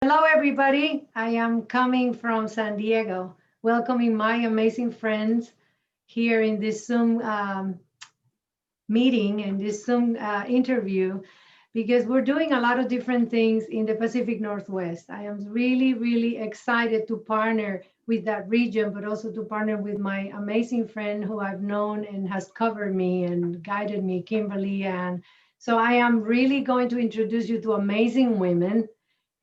Hello, everybody. I am coming from San Diego, welcoming my amazing friends here in this Zoom meeting and this Zoom interview because we're doing a lot of different things in the Pacific Northwest. I am really, really excited to partner with that region, but also to partner with my amazing friend who I've known and has covered me and guided me, Kimberly. And so I am really going to introduce you to amazing women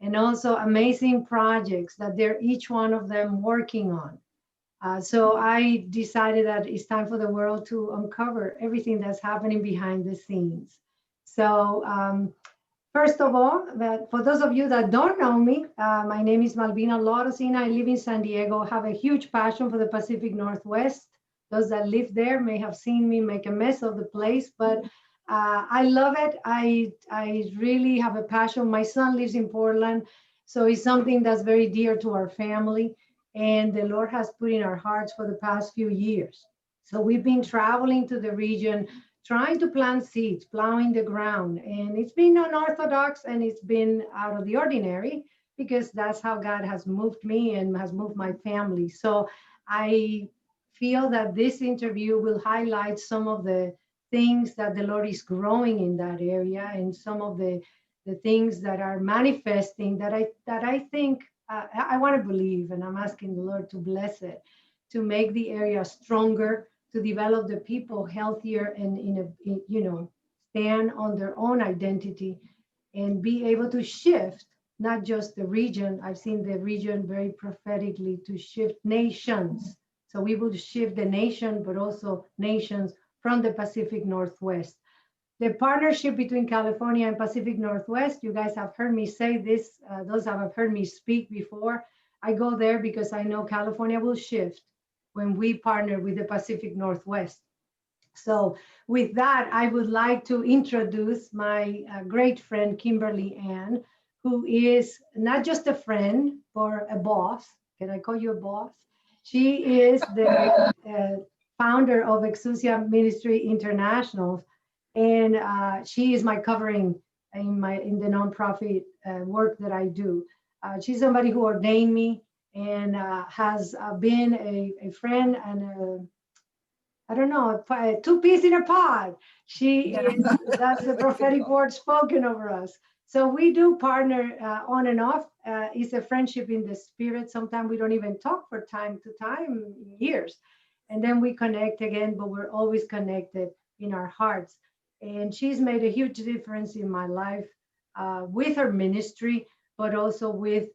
and also amazing projects that they're each one of them working on. So I decided that it's time for the world to uncover everything that's happening behind the scenes. So first of all, that for those of you that don't know me, my name is Malvina Laudicina. I live in San Diego, have a huge passion for the Pacific Northwest. Those that live there may have seen me make a mess of the place, but I love it. I really have a passion. My son lives in Portland, so it's something that's very dear to our family, and the Lord has put in our hearts for the past few years. So we've been traveling to the region, trying to plant seeds, plowing the ground. And it's been unorthodox and it's been out of the ordinary because that's how God has moved me and has moved my family. So I feel that this interview will highlight some of the things that the Lord is growing in that area and some of the things that are manifesting that I think I want to believe, and I'm asking the Lord to bless it, to make the area stronger, to develop the people healthier and stand on their own identity and be able to shift not just the region. I've seen the region very prophetically to shift nations. So we will shift the nation, but also nations from the Pacific Northwest. The partnership between California and Pacific Northwest, you guys have heard me say this, those that have heard me speak before. I go there because I know California will shift when we partner with the Pacific Northwest. So with that, I would like to introduce my great friend, Kimberly Ann, who is not just a friend, or a boss. Can I call you a boss? She is the founder of Exousia Ministry International, and she is my covering in the nonprofit work that I do. She's somebody who ordained me and has been a friend and I don't know, a two-piece in a pod. She is, that's the prophetic word spoken over us. So we do partner on and off. It's a friendship in the spirit. Sometimes we don't even talk for time to time, years. And then we connect again, but we're always connected in our hearts. And she's made a huge difference in my life with her ministry, but also with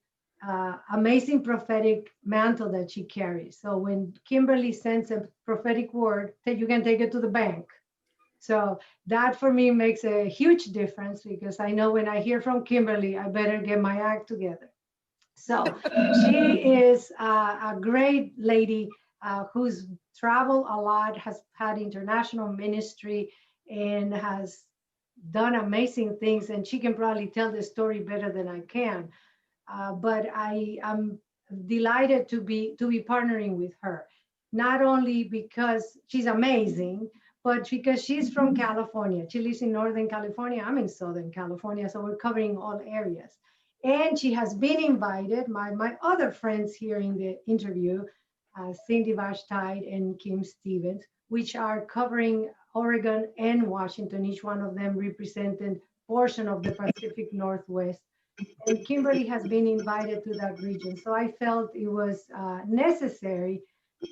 amazing prophetic mantle that she carries. So when Kimberly sends a prophetic word, you can take it to the bank. So that for me makes a huge difference because I know when I hear from Kimberly, I better get my act together. So she is a great lady who's traveled a lot, has had international ministry, and has done amazing things. And she can probably tell the story better than I can. But I am delighted to be partnering with her, not only because she's amazing, but because she's from California. She lives in Northern California. I'm in Southern California, so we're covering all areas. And she has been invited, my other friends here in the interview, Cindy Vajtai and Kim Stevens, which are covering Oregon and Washington, each one of them representing portion of the Pacific Northwest, and Kimberly has been invited to that region. So I felt it was necessary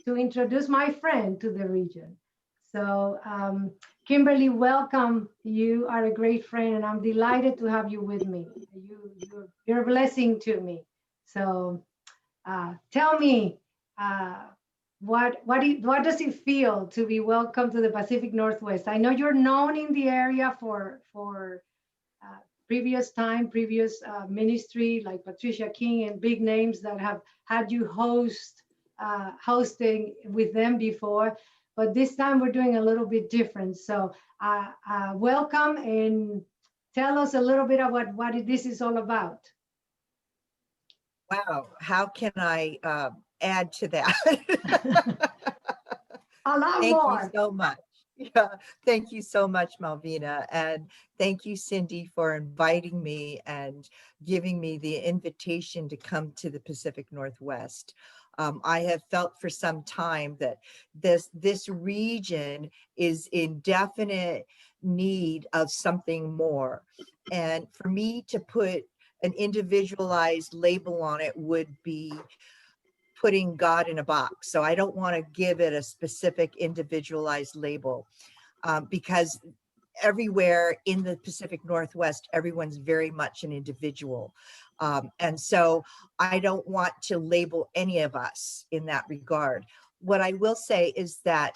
to introduce my friend to the region. So Kimberly, welcome. You are a great friend, and I'm delighted to have you with me. You're a blessing to me. So tell me, what does it feel to be welcome to the Pacific Northwest? I know you're known in the area for uh, previous ministry like Patricia King and big names that have had you hosting with them before. But this time we're doing a little bit different. So welcome and tell us a little bit about what this is all about. Wow, how can I add to that? A lot Thank more. you so much. Yeah, thank you so much, Malvina. And thank you, Cindy, for inviting me and giving me the invitation to come to the Pacific Northwest. I have felt for some time that this region is in definite need of something more. And for me to put an individualized label on it would be putting God in a box. So I don't want to give it a specific individualized label, because everywhere in the Pacific Northwest, everyone's very much an individual. And so I don't want to label any of us in that regard. What I will say is that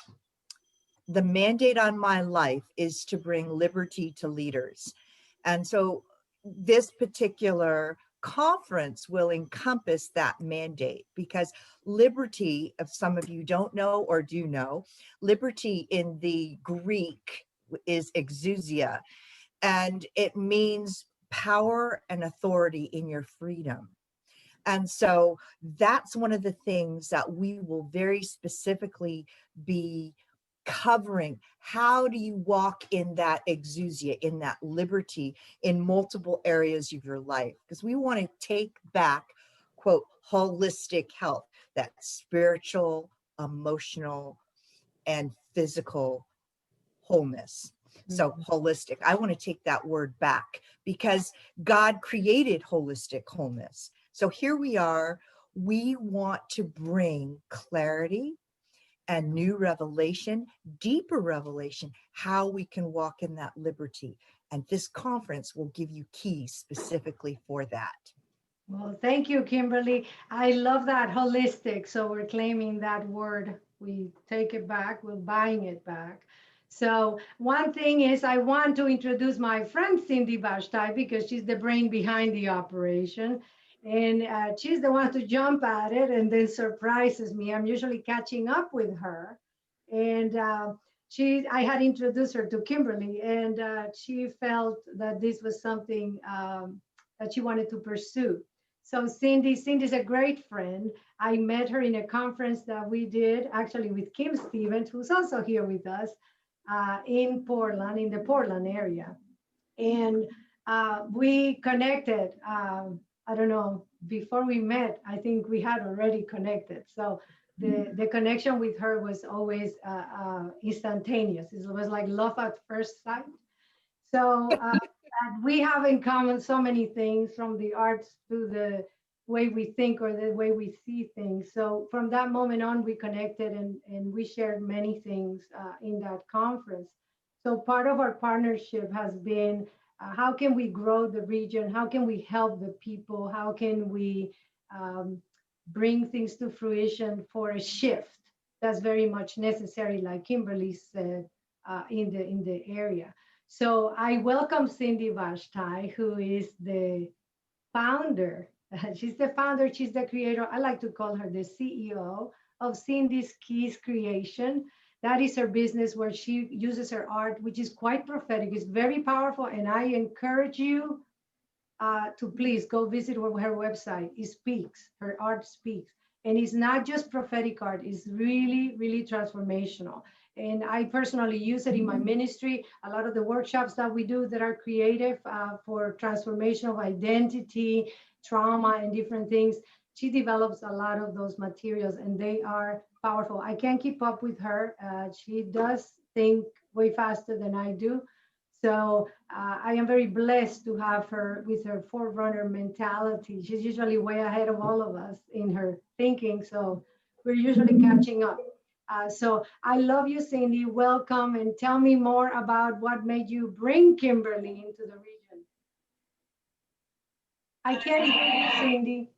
the mandate on my life is to bring liberty to leaders. And so this particular conference will encompass that mandate, because liberty, if some of you don't know or do know, liberty in the Greek is exousia, and it means power and authority in your freedom. And so that's one of the things that we will very specifically be covering. How do you walk in that exousia, in that liberty, in multiple areas of your life? Because we want to take back, quote, holistic health, that spiritual, emotional, and physical wholeness. So holistic, I want to take that word back, because God created holistic wholeness. So here we are, we want to bring clarity and new revelation, deeper revelation, how we can walk in that liberty. And this conference will give you keys specifically for that. Well, thank you, Kimberly. I love that holistic. So we're claiming that word. We take it back. We're buying it back. So one thing is I want to introduce my friend Cindy Vajtai, because she's the brain behind the operation. And she's the one to jump at it and then surprises me. I'm usually catching up with her. And I had introduced her to Kimberly, and she felt that this was something that she wanted to pursue. So Cindy's a great friend. I met her in a conference that we did actually with Kim Stevens, who's also here with us in Portland, in the Portland area. And we connected. I don't know, before we met, I think we had already connected. So the connection with her was always instantaneous. It was like love at first sight. So and we have in common so many things, from the arts to the way we think or the way we see things. So from that moment on, we connected, and we shared many things in that conference. So part of our partnership has been how can we grow the region? How can we help the people? How can we um, bring things to fruition for a shift that's very much necessary, like Kimberly said, in the area. So I welcome Cindy Vajtai, who is the founder. She's the founder, she's the creator. I like to call her the CEO of Cindy's Keys Creation. That is her business, where she uses her art, which is quite prophetic. It's very powerful. And I encourage you to please go visit her website. It speaks, her art speaks. And it's not just prophetic art, it's really, really transformational. And I personally use it in my ministry. A lot of the workshops that we do that are creative for transformation of identity, trauma, and different things, she develops a lot of those materials, and they are powerful. I can't keep up with her. She does think way faster than I do. So I am very blessed to have her with her forerunner mentality. She's usually way ahead of all of us in her thinking. So we're usually catching up. So I love you, Cindy. Welcome, and tell me more about what made you bring Kimberly into the region. I can't hear you, Cindy.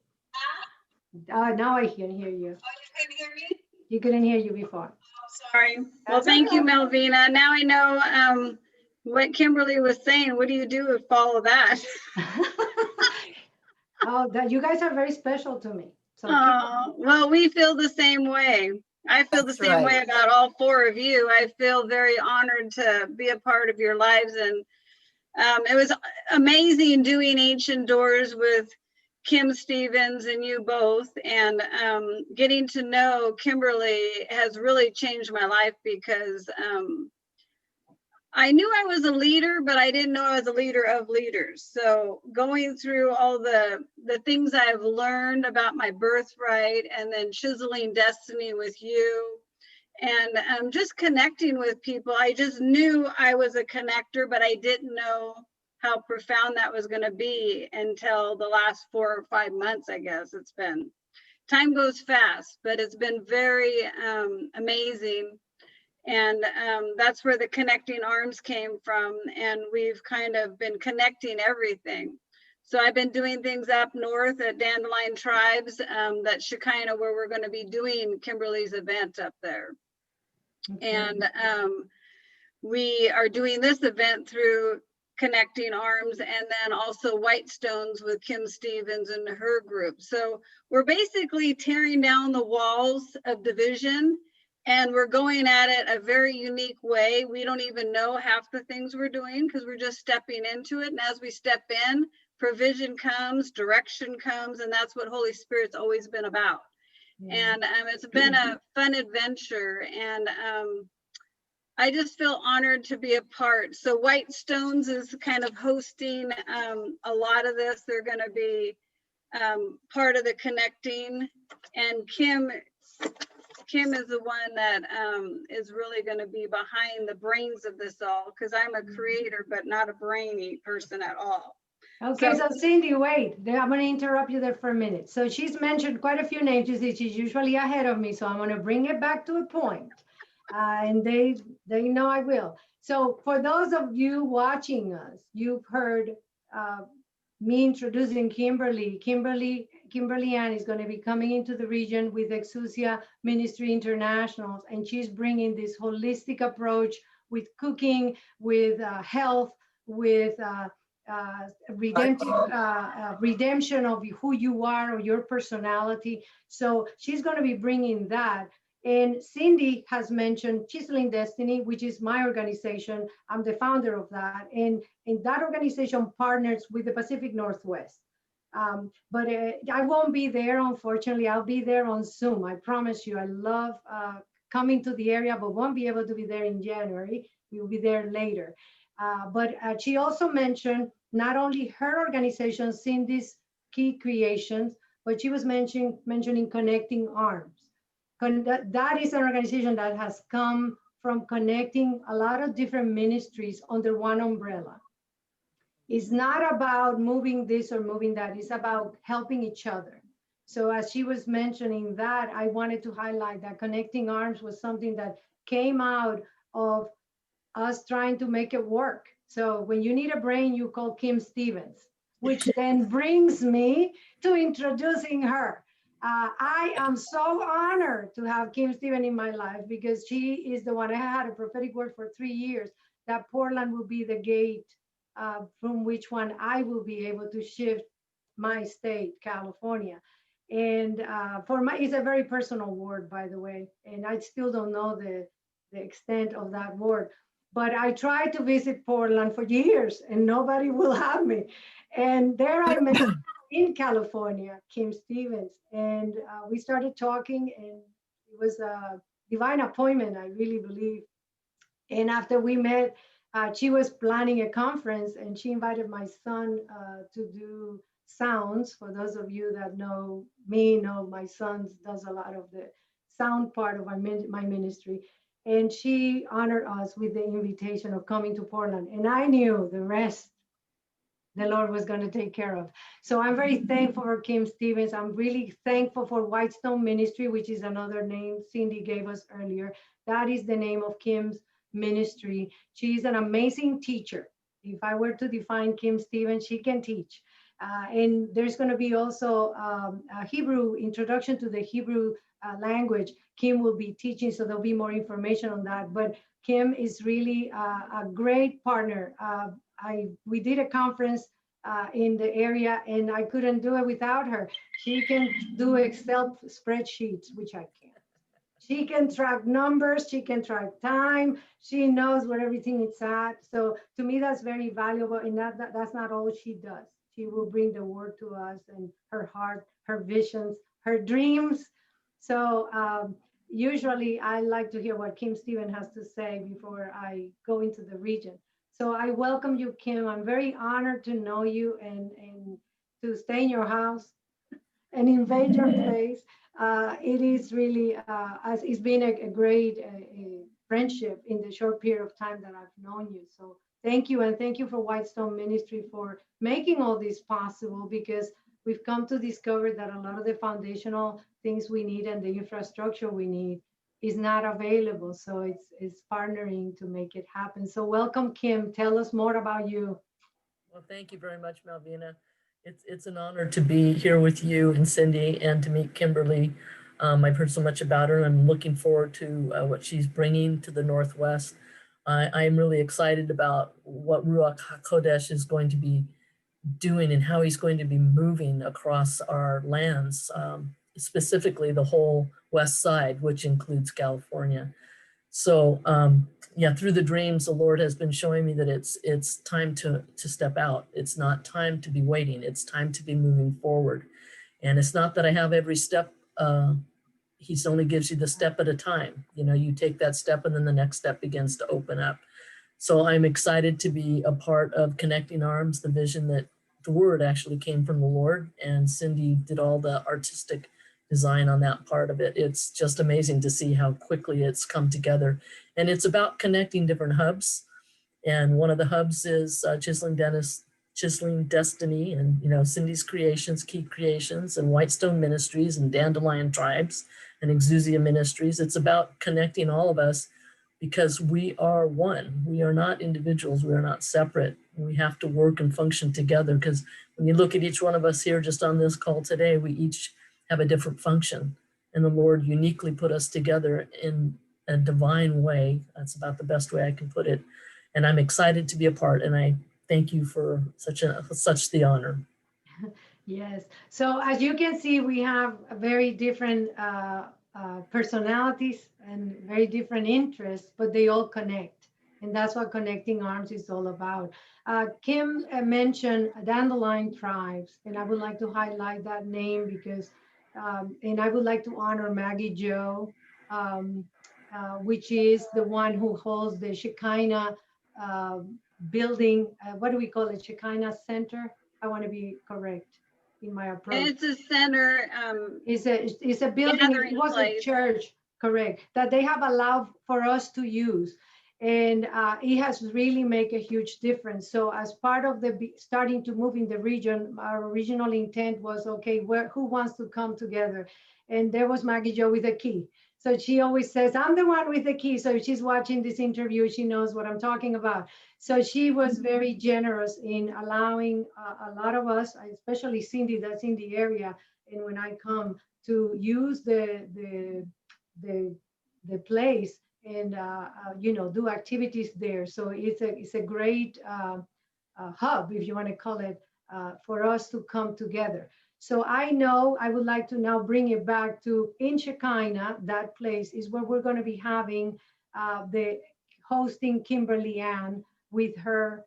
Now I can hear you. Oh, you couldn't hear me? You couldn't hear you before. Oh, sorry. Well, thank you, Malvina. Now I know what Kimberly was saying. What do you do to follow that? Oh, that you guys are very special to me. So well, we feel the same way. I feel the same way about all four of you. I feel very honored to be a part of your lives. And it was amazing doing Ancient Doors with Kim Stevens and you both. And getting to know Kimberly has really changed my life, because I knew I was a leader, but I didn't know I was a leader of leaders. So going through all the things I've learned about my birthright, and then chiseling destiny with you, and just connecting with people. I just knew I was a connector, but I didn't know how profound that was going to be until the last 4 or 5 months, I guess it's been. Time goes fast, but it's been very amazing. And that's where the connecting arms came from. And we've kind of been connecting everything. So I've been doing things up north at Dandelion Tribes, that Shekinah, where we're going to be doing Kimberly's event up there. Okay. And we are doing this event through Connecting Arms, and then also White Stones with Kim Stevens and her group. So we're basically tearing down the walls of division, and we're going at it a very unique way. We don't even know half the things we're doing because we're just stepping into it. And as we step in, provision comes, direction comes, and that's what Holy Spirit's always been about. And it's been a fun adventure, and I just feel honored to be a part. So White Stones is kind of hosting a lot of this. They're going to be part of the connecting, and Kim is the one that is really going to be behind the brains of this all, because I'm a creator, but not a brainy person at all. Okay, so Cindy, wait, I'm going to interrupt you there for a minute. So she's mentioned quite a few names. She's usually ahead of me, so I'm going to bring it back to a point. And they know I will. So for those of you watching us, you've heard me introducing Kimberly. Kimberly Ann is going to be coming into the region with Exousia Ministry Internationals, and she's bringing this holistic approach with cooking, with health, with redemption of who you are or your personality. So she's going to be bringing that. And Cindy has mentioned Chiseling Destiny, which is my organization. I'm the founder of that. And that organization partners with the Pacific Northwest. But I won't be there, unfortunately. I'll be there on Zoom. I promise you. I love coming to the area, but won't be able to be there in January. We'll be there later. But she also mentioned not only her organization, Cindy's Key Creations, but she was mentioning Connecting Arms. That is an organization that has come from connecting a lot of different ministries under one umbrella. It's not about moving this or moving that. It's about helping each other. So as she was mentioning that, I wanted to highlight that Connecting Arms was something that came out of us trying to make it work. So when you need a brain, you call Kim Stevens, which then brings me to introducing her. I am so honored to have Kim Stevens in my life, because she is the one. I had a prophetic word for 3 years that Portland will be the gate from which one I will be able to shift my state, California. And it's a very personal word, by the way, and I still don't know the extent of that word. But I tried to visit Portland for years and nobody will have me. And there I met in California, Kim Stevens, and we started talking, and it was a divine appointment, I really believe. And after we met, she was planning a conference, and she invited my son to do sounds. For those of you that know me, know my son does a lot of the sound part of my ministry. And she honored us with the invitation of coming to Portland. And I knew the rest the Lord was going to take care of. So I'm very thankful for Kim Stevens. I'm really thankful for Whitestone Ministry, which is another name Cindy gave us earlier. That is the name of Kim's ministry. She's an amazing teacher. If I were to define Kim Stevens, she can teach. And there's going to be also a Hebrew introduction to the Hebrew language. Kim will be teaching, so there'll be more information on that. But Kim is really a great partner. We did a conference in the area, and I couldn't do it without her. She can do Excel spreadsheets, which I can't. She can track numbers, she can track time, she knows where everything is at. So to me, that's very valuable, and that's not all she does. She will bring the word to us, and her heart, her visions, her dreams. So usually I like to hear what Kim Steven has to say before I go into the region. So I welcome you, Kim. I'm very honored to know you and to stay in your house and invade your place. It is really, as it's been a great friendship in the short period of time that I've known you. So thank you, and thank you for Whitestone Ministry for making all this possible, because we've come to discover that a lot of the foundational things we need and the infrastructure we need is not available. So it's partnering to make it happen. So welcome, Kim. Tell us more about you. Well, thank you very much, Malvina. It's an honor to be here with you and Cindy and to meet Kimberly. I've heard so much about her, and I'm looking forward to what she's bringing to the Northwest. I am really excited about what Ruach HaKodesh is going to be doing and how he's going to be moving across our lands, specifically the whole West Side, which includes California. So yeah, through the dreams, the Lord has been showing me that it's time to step out. It's not time to be waiting. It's time to be moving forward. And it's not that I have every step. He only gives you the step at a time. You know, you take that step and then the next step begins to open up. So I'm excited to be a part of Connecting Arms, the vision that the word actually came from the Lord, and Cindy did all the artistic design on that part of it. It's just amazing to see how quickly it's come together. And it's about connecting different hubs. And one of the hubs is Chiseling Destiny, and Cindy's Creations, Key Creations, and Whitestone Ministries, and Dandelion Tribes, and Exousia Ministries. It's about connecting all of us because we are one. We are not individuals. We are not separate. We have to work and function together, because when you look at each one of us here just on this call today, we each have a different function, and the Lord uniquely put us together in a divine way. That's about the best way I can put it. And I'm excited to be a part, and I thank you for such the honor. Yes. So as you can see, we have a very different personalities and very different interests, but they all connect. And that's what Connecting Arms is all about. Kim mentioned Dandelion Tribes, and I would like to highlight that name because, and I would like to honor Maggie Joe, which is the one who holds the Shekinah building. What do we call it? Shekinah Center. I want to be correct in my approach. And it's a center. It's a building. It was a church, correct, that they have allowed for us to use. And it has really made a huge difference. So as part of the starting to move in the region, our original intent was, okay, who wants to come together? And there was Maggie Jo with a key. So she always says, I'm the one with the key. So if she's watching this interview, she knows what I'm talking about. So she was very generous in allowing a lot of us, especially Cindy, that's in the area, and when I come, to use the place and do activities there. So it's a great hub, if you want to call it, for us to come together. So I would like to now bring it back to in Shekinah. That place is where we're going to be having the hosting Kimberly Ann with her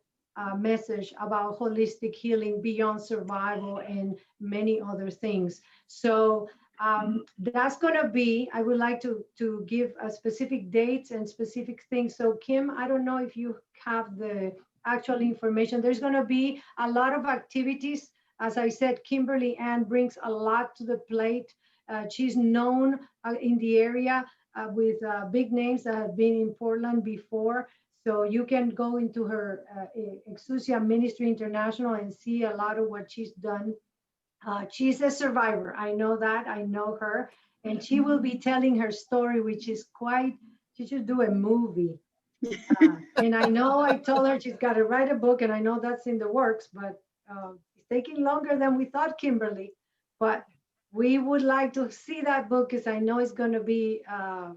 message about holistic healing beyond survival and many other things. So that's going to be, I would like to give specific dates and specific things. So Kim, I don't know if you have the actual information. There's going to be a lot of activities. As I said, Kimberly Ann brings a lot to the plate. She's known in the area with big names that have been in Portland before. So you can go into her Exousia Ministry International and see a lot of what she's done. She's a survivor. I know that. I know her. And she will be telling her story, which is she should do a movie. And I know I told her she's got to write a book, and I know that's in the works, but it's taking longer than we thought, Kimberly. But we would like to see that book, because I know it's going to be a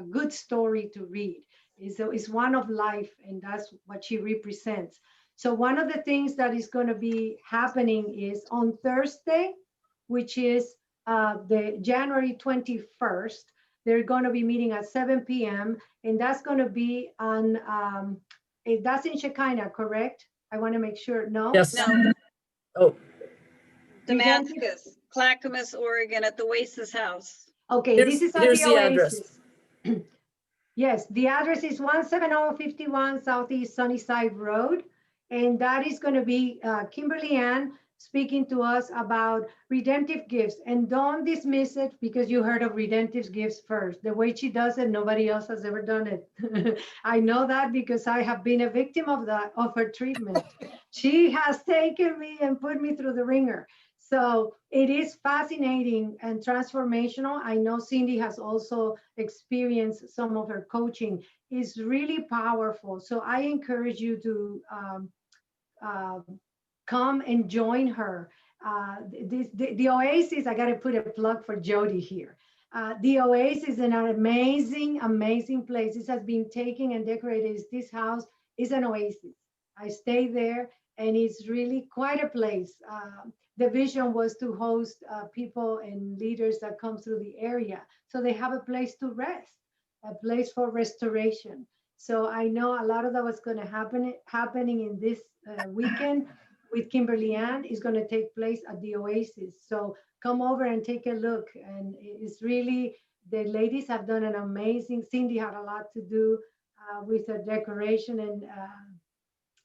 good story to read. It's one of life, and that's what she represents. So one of the things that is going to be happening is on Thursday, which is the January 21st, they're going to be meeting at 7 p.m. And that's going to be on, that's in Shekinah, correct? I want to make sure. No? Yes. No. Oh. Damascus, Clackamas, Oregon, at the Oasis House. Okay, this is at Here's the the Oasis. address. Yes, the address is 17051 Southeast Sunnyside Road. And that is going to be Kimberly Ann speaking to us about redemptive gifts. And don't dismiss it because you heard of redemptive gifts first. The way she does it, nobody else has ever done it. I know that because I have been a victim of that, of her treatment. She has taken me and put me through the ringer. So it is fascinating and transformational. I know Cindy has also experienced some of her coaching. It's really powerful. So I encourage you to uh, come and join her. The Oasis, I got to put a plug for Jody here. The Oasis is an amazing, amazing place. This has been taken and decorated. This house is an oasis. I stay there, and it's really quite a place. The vision was to host people and leaders that come through the area, so they have a place to rest, a place for restoration. So I know a lot of that was going to happening in this weekend with Kimberly Ann is going to take place at the Oasis. So come over and take a look. And it's really, the ladies have done an amazing, Cindy had a lot to do with her decoration and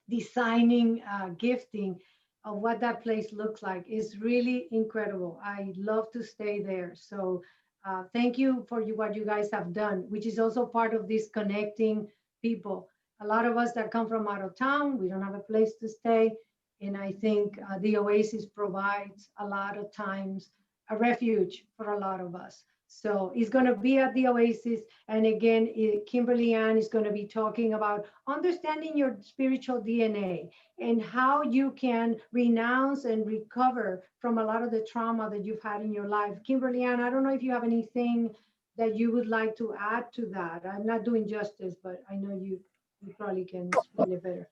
designing, gifting of what that place looks like. Is really incredible. I love to stay there. So thank you for what you guys have done, which is also part of this connecting people. A lot of us that come from out of town, we don't have a place to stay. And I think the Oasis provides a lot of times a refuge for a lot of us. So it's going to be at the Oasis. And again, Kimberly Ann is going to be talking about understanding your spiritual DNA and how you can renounce and recover from a lot of the trauma that you've had in your life. Kimberly Ann, I don't know if you have anything that you would like to add to that. I'm not doing justice, but I know you probably can explain it better.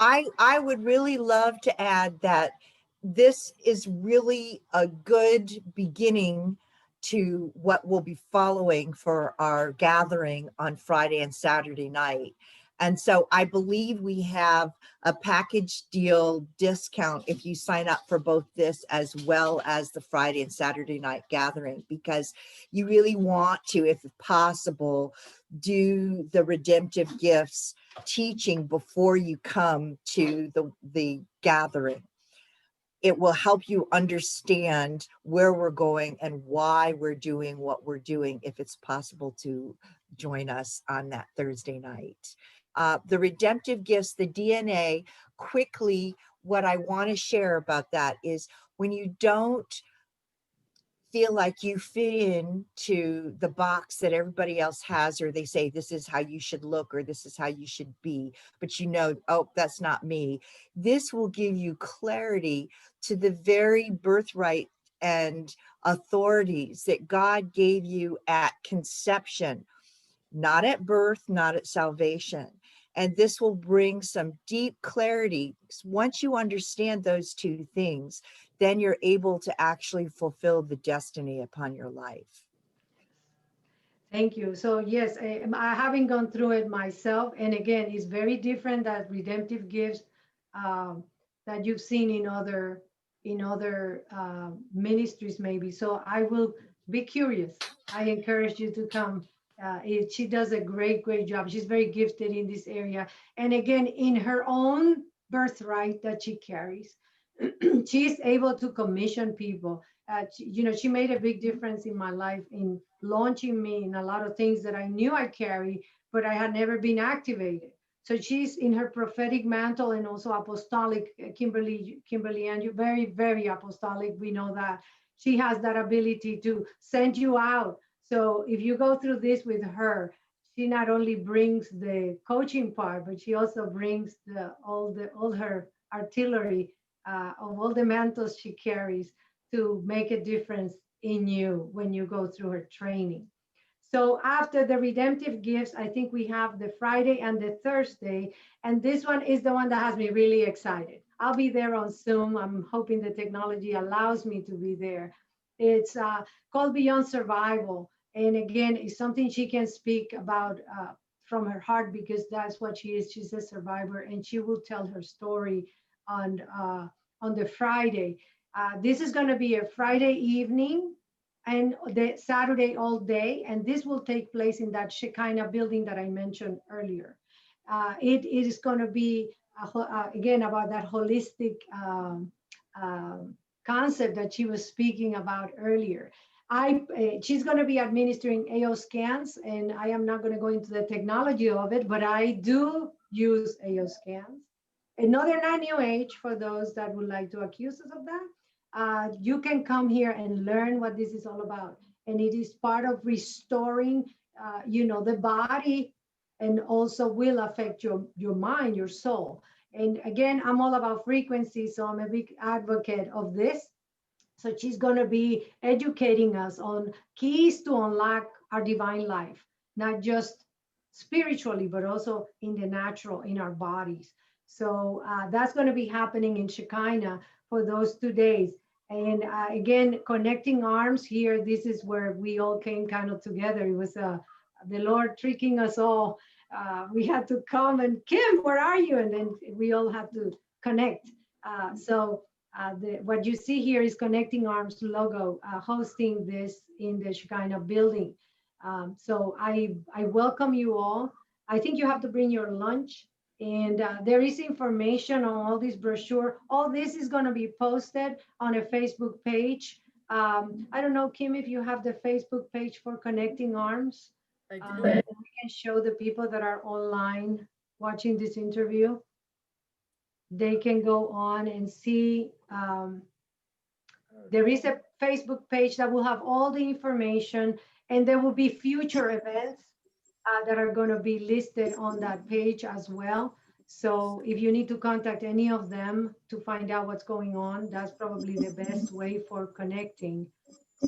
I would really love to add that this is really a good beginning to what will be following for our gathering on Friday and Saturday night. And so I believe we have a package deal discount if you sign up for both this as well as the Friday and Saturday night gathering, because you really want to, if possible, do the redemptive gifts teaching before you come to the gathering. It will help you understand where we're going and why we're doing what we're doing, if it's possible to join us on that Thursday night. The redemptive gifts, the DNA, quickly, what I want to share about that is when you don't feel like you fit in to the box that everybody else has, or they say this is how you should look or this is how you should be, but you know, oh, that's not me. This will give you clarity to the very birthright and authorities that God gave you at conception, not at birth, not at salvation. And this will bring some deep clarity. Once you understand those two things, then you're able to actually fulfill the destiny upon your life. Thank you. So yes, I haven't gone through it myself. And again, it's very different that redemptive gifts um, that you've seen in other ministries maybe. So I will be curious. I encourage you to come. She does a great, great job. She's very gifted in this area. And again, in her own birthright that she carries, she's able to commission people. She made a big difference in my life in launching me in a lot of things that I knew I carry, but I had never been activated. So she's in her prophetic mantle and also apostolic. Kimberly, and you're very, very apostolic. We know that she has that ability to send you out. So if you go through this with her, she not only brings the coaching part, but she also brings all her artillery of all the mantles she carries to make a difference in you when you go through her training. So after the redemptive gifts, I think we have the Friday and the Thursday, and this one is the one that has me really excited. I'll be there on Zoom. I'm hoping the technology allows me to be there. It's called Beyond Survival. And again, it's something she can speak about from her heart because that's what she is. She's a survivor, and she will tell her story on the Friday. This is going to be a Friday evening and the Saturday all day. And this will take place in that Shekinah building that I mentioned earlier. It is going to be, again, about that holistic concept that she was speaking about earlier. She's going to be administering AO scans, and I am not going to go into the technology of it, but I do use AO scans. And no, they're not new age for those that would like to accuse us of that. You can come here and learn what this is all about. And it is part of restoring, the body, and also will affect your mind, your soul. And again, I'm all about frequency, so I'm a big advocate of this. So she's going to be educating us on keys to unlock our divine life, not just spiritually, but also in the natural, in our bodies. So that's going to be happening in Shekinah for those 2 days. And again, connecting arms here, this is where we all came kind of together. It was the Lord tricking us all. We had to come and, Kim, where are you? And then we all had to connect. What you see here is Connecting Arms logo hosting this in the Shekinah building. So I welcome you all. I think you have to bring your lunch, and there is information on all this brochure. All this is going to be posted on a Facebook page. I don't know, Kim, if you have the Facebook page for Connecting Arms. I do. We can show the people that are online watching this interview. They can go on and see. There is a Facebook page that will have all the information, and there will be future events that are going to be listed on that page as well. So if you need to contact any of them to find out what's going on, that's probably the best way for connecting.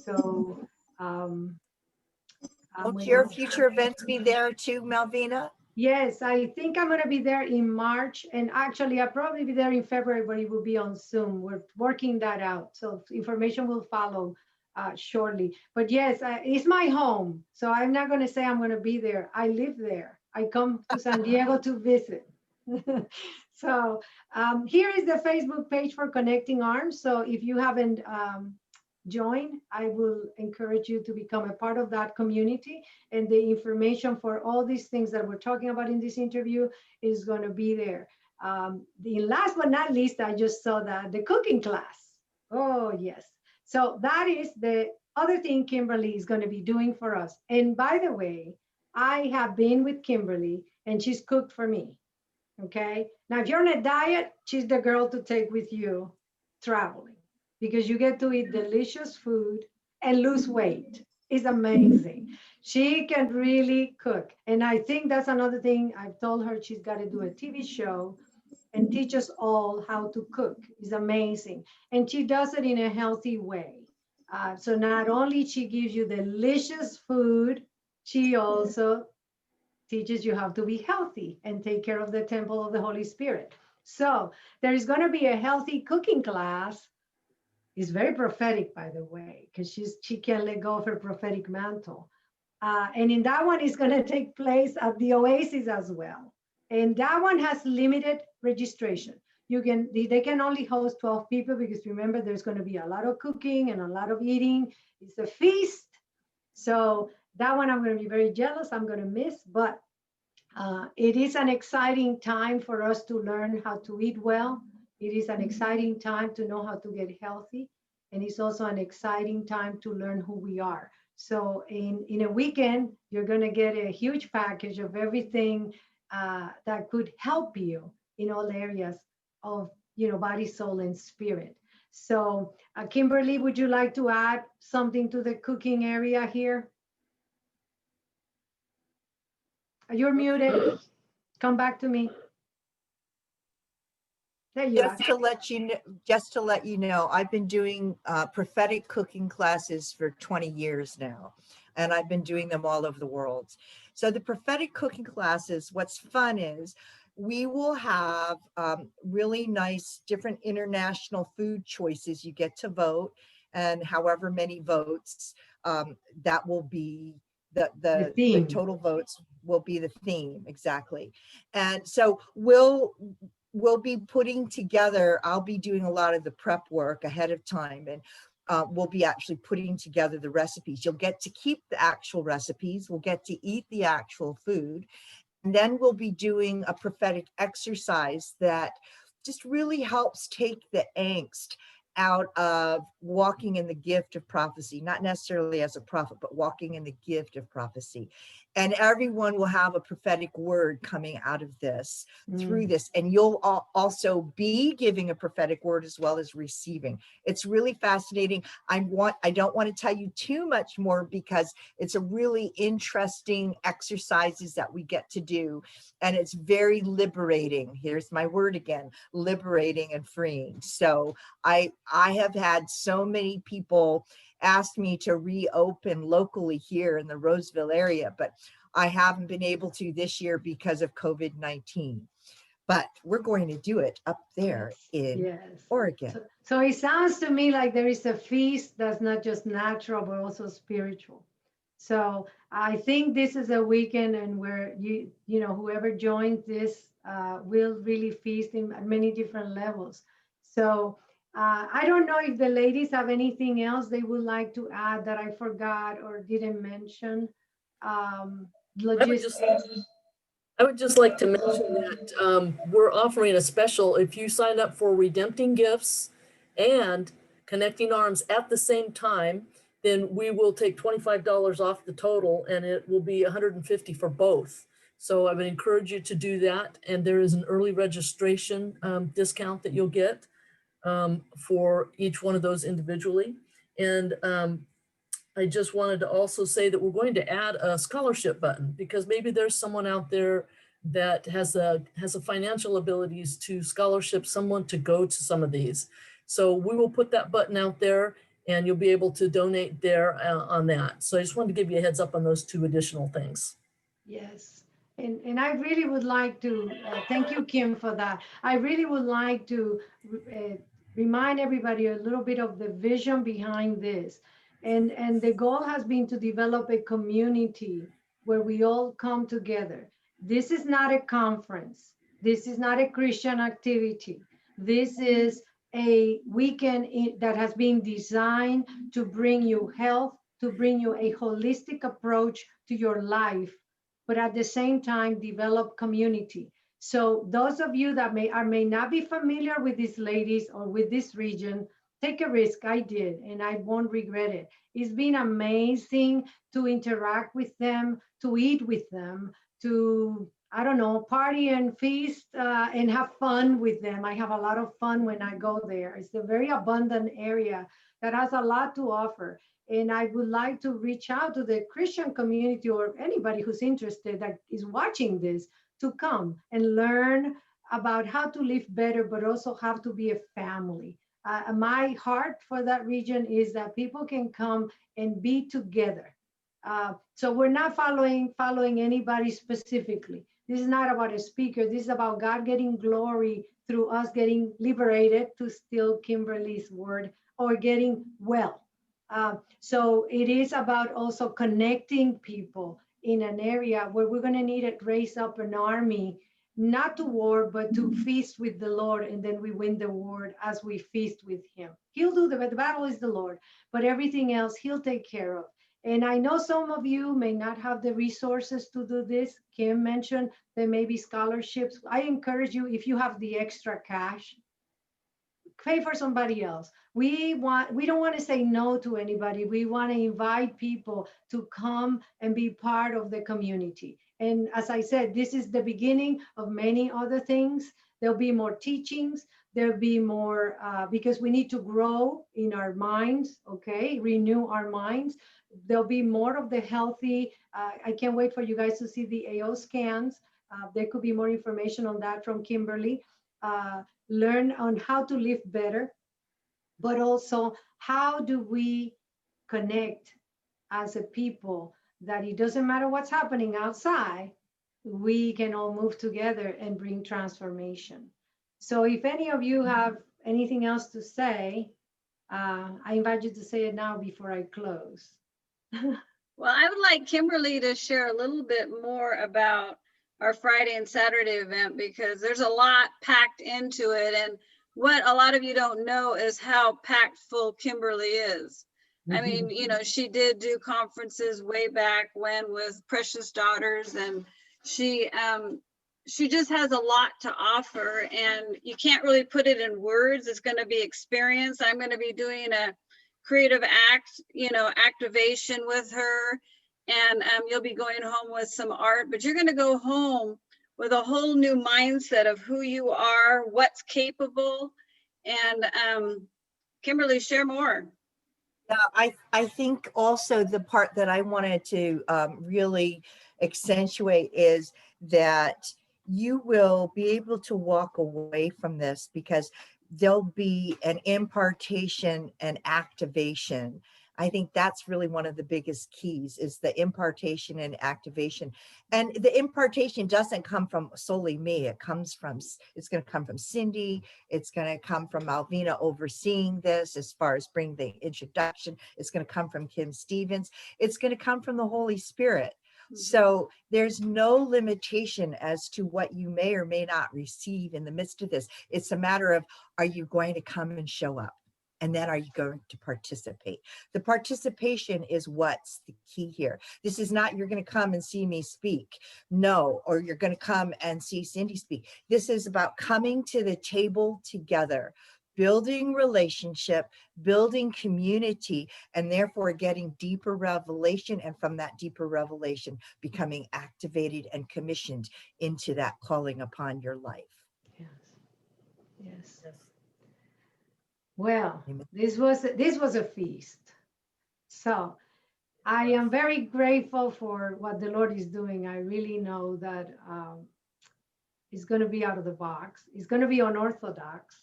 So Will your future events be there too, Malvina? yes, I think I'm going to be there in March, and actually I'll probably be there in February, but it will be on Zoom. We're working that out, so information will follow shortly. But yes, it's my home, so I'm not going to say I'm going to be there. I live there. I come to San Diego to visit. So here is the Facebook page for Connecting Arms. So if you haven't join, I will encourage you to become a part of that community. And the information for all these things that we're talking about in this interview is going to be there. The last but not least, I just saw that the cooking class. Oh, yes. So that is the other thing Kimberly is going to be doing for us. And by the way, I have been with Kimberly and she's cooked for me. Okay. Now, if you're on a diet, she's the girl to take with you traveling, because you get to eat delicious food and lose weight. It's amazing. She can really cook. And I think that's another thing I've told her. She's got to do a TV show and teach us all how to cook. It's amazing. And she does it in a healthy way. So not only she gives you delicious food, she also teaches you how to be healthy and take care of the temple of the Holy Spirit. So there is going to be a healthy cooking class. It's very prophetic, by the way, because she can't let go of her prophetic mantle. And in that one, is going to take place at the Oasis as well. And that one has limited registration. They can only host 12 people, because remember, there's going to be a lot of cooking and a lot of eating. It's a feast. So that one I'm going to be very jealous. I'm going to miss, but it is an exciting time for us to learn how to eat well. It is an exciting time to know how to get healthy. And it's also an exciting time to learn who we are. So in a weekend, you're going to get a huge package of everything that could help you in all areas of, body, soul, and spirit. So Kimberly, would you like to add something to the cooking area here? You're muted. Come back to me. There you are. Just to let you know, I've been doing prophetic cooking classes for 20 years now, and I've been doing them all over the world. So the prophetic cooking classes, what's fun is we will have really nice different international food choices. You get to vote, and however many votes, that will be the total votes will be the theme. Exactly. And so we'll be putting together, I'll be doing a lot of the prep work ahead of time, and we'll be actually putting together the recipes. You'll get to keep the actual recipes. We'll get to eat the actual food. And then we'll be doing a prophetic exercise that just really helps take the angst out of walking in the gift of prophecy, not necessarily as a prophet, but walking in the gift of prophecy. And everyone will have a prophetic word coming out of this, through this. And you'll also be giving a prophetic word as well as receiving. It's really fascinating. I don't want to tell you too much more because it's a really interesting exercises that we get to do. And it's very liberating. Here's my word again, liberating and freeing. So I have had so many people ask me to reopen locally here in the Roseville area, but I haven't been able to this year because of COVID-19. But we're going to do it up there in Oregon. So it sounds to me like there is a feast that's not just natural, but also spiritual. So I think this is a weekend and where you know, whoever joins this will really feast at many different levels. So I don't know if the ladies have anything else they would like to add that I forgot or didn't mention. Logistics. I would just like to mention that we're offering a special, if you sign up for Redempting Gifts and Connecting Arms at the same time, then we will take $25 off the total and it will be $150 for both. So I would encourage you to do that. And there is an early registration discount that you'll get for each one of those individually. And I just wanted to also say that we're going to add a scholarship button because maybe there's someone out there that has a financial abilities to scholarship someone to go to some of these. So we will put that button out there and you'll be able to donate there on that. So I just wanted to give you a heads up on those two additional things. Yes. And I really would like to, thank you, Kim, for that. I really would like to remind everybody a little bit of the vision behind this. And the goal has been to develop a community where we all come together. This is not a conference. This is not a Christian activity. This is a weekend that has been designed to bring you health, to bring you a holistic approach to your life, but at the same time, develop community. So those of you that may not be familiar with these ladies or with this region, take a risk. I did, and I won't regret it. It's been amazing to interact with them, to eat with them, to, I don't know, party and feast and have fun with them. I have a lot of fun when I go there. It's a very abundant area that has a lot to offer. And I would like to reach out to the Christian community or anybody who's interested that is watching this to come and learn about how to live better, but also how to be a family. My heart for that region is that people can come and be together. So we're not following anybody specifically. This is not about a speaker. This is about God getting glory through us getting liberated, to steal Kimberly's word, or getting well. So it is about also connecting people in an area where we're going to need to raise up an army, not to war, but to feast with the Lord. And then we win the war as we feast with him. He'll do the battle is the Lord, but everything else he'll take care of. And I know some of you may not have the resources to do this. Kim mentioned there may be scholarships. I encourage you, if you have the extra cash, pay for somebody else. We don't want to say no to anybody. We want to invite people to come and be part of the community. And as I said, this is the beginning of many other things. There'll be more teachings. There'll be more, because we need to grow in our minds, okay? Renew our minds. There'll be more of the healthy. I can't wait for you guys to see the AO scans. There could be more information on that from Kimberly. Learn on how to live better, but also how do we connect as a people that it doesn't matter what's happening outside, we can all move together and bring transformation. So if any of you have anything else to say, I invite you to say it now before I close. Well, I would like Kimberly to share a little bit more about our Friday and Saturday event, because there's a lot packed into it. And what a lot of you don't know is how packed full Kimberly is. I mean, you know, she did do conferences way back when with Precious Daughters, and she just has a lot to offer, and you can't really put it in words. It's going to be experience. I'm going to be doing a creative activation with her, and you'll be going home with some art, but you're going to go home with a whole new mindset of who you are, what's capable. And Kimberly, share more. Yeah, I think also the part that I wanted to really accentuate is that you will be able to walk away from this because there'll be an impartation and activation. I think that's really one of the biggest keys is the impartation and activation. And the impartation doesn't come from solely me. It's going to come from Cindy. It's going to come from Malvina overseeing this as far as bringing the introduction. It's going to come from Kim Stevens. It's going to come from the Holy Spirit. So there's no limitation as to what you may or may not receive in the midst of this. It's a matter of, are you going to come and show up? And then are you going to participate? The participation is what's the key here. This is not, you're going to come and see me speak. No, or you're going to come and see Cindy speak. This is about coming to the table together, building relationship, building community, and therefore getting deeper revelation. And from that deeper revelation, becoming activated and commissioned into that calling upon your life. Yes. Yes. Yes. Well, Amen. this was a feast. So I am very grateful for what the Lord is doing. I really know that it's going to be out of the box. It's going to be unorthodox.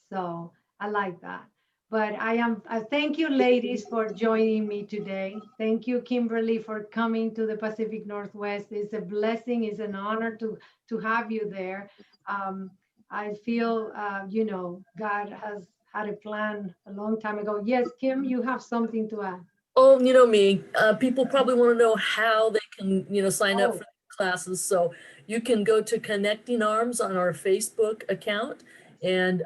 So I like that. But I thank you, ladies, for joining me today. Thank you, Kimberly, for coming to the Pacific Northwest. It's a blessing. It's an honor to have you there. I feel, God has had a plan a long time ago. Yes, Kim, you have something to add. Oh, you know me, people probably want to know how they can, sign up Oh. for the classes. So you can go to Connecting Arms on our Facebook account, and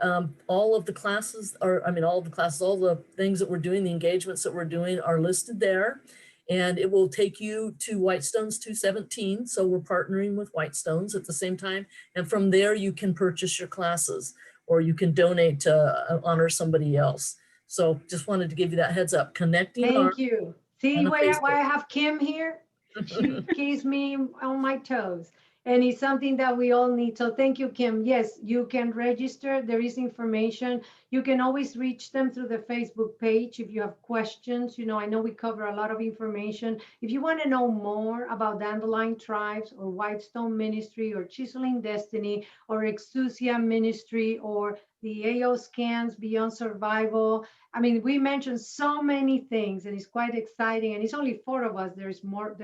all of the classes all the things that we're doing, the engagements that we're doing are listed there. And it will take you to Whitestones 217. So we're partnering with Whitestones at the same time. And from there, you can purchase your classes, or you can donate to honor somebody else. So just wanted to give you that heads up. Connecting Arms. Thank you. See on why I Facebook. have Kim here? She keeps me on my toes. And it's something that we all need. So thank you, Kim. Yes, you can register. There is information. You can always reach them through the Facebook page if you have questions. I know we cover a lot of information. If you want to know more about Dandelion Tribes or Whitestone Ministry or Chiseling Destiny or Exousia Ministry or the AO Scans Beyond Survival, we mentioned so many things, and it's quite exciting. And it's only 4 of us. There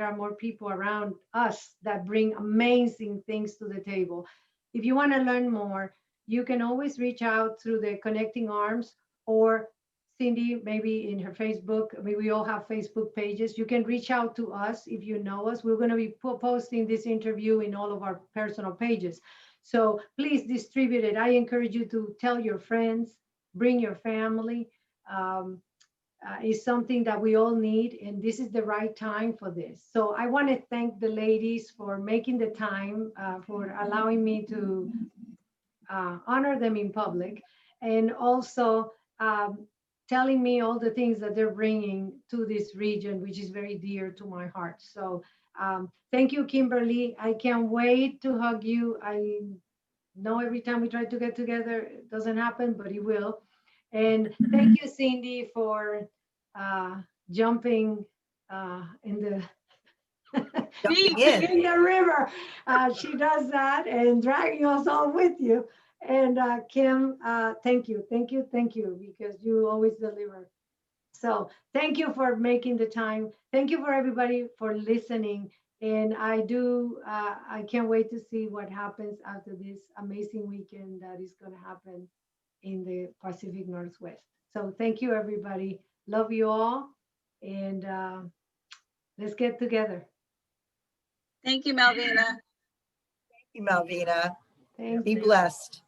are more people around us that bring amazing things to the table. If you want to learn more, you can always reach out through the Connecting Arms, or Cindy, maybe in her Facebook. We all have Facebook pages. You can reach out to us if you know us. We're going to be posting this interview in all of our personal pages. So please distribute it. I encourage you to tell your friends, bring your family. Is something that we all need, and this is the right time for this. So I want to thank the ladies for making the time, for allowing me to honor them in public, and also telling me all the things that they're bringing to this region, which is very dear to my heart. So thank you, Kimberly. I can't wait to hug you. I know every time we try to get together, it doesn't happen, but it will. And thank you, Cindy, for jumping in the Jumping in. the river. She does that and dragging us all with you. And Kim, thank you, because you always deliver. So thank you for making the time. Thank you for everybody for listening. And I can't wait to see what happens after this amazing weekend that is going to happen in the Pacific Northwest. So thank you, everybody. Love you all. And let's get together. Thank you, Malvina. Thank you, Malvina. Thank Be you. blessed.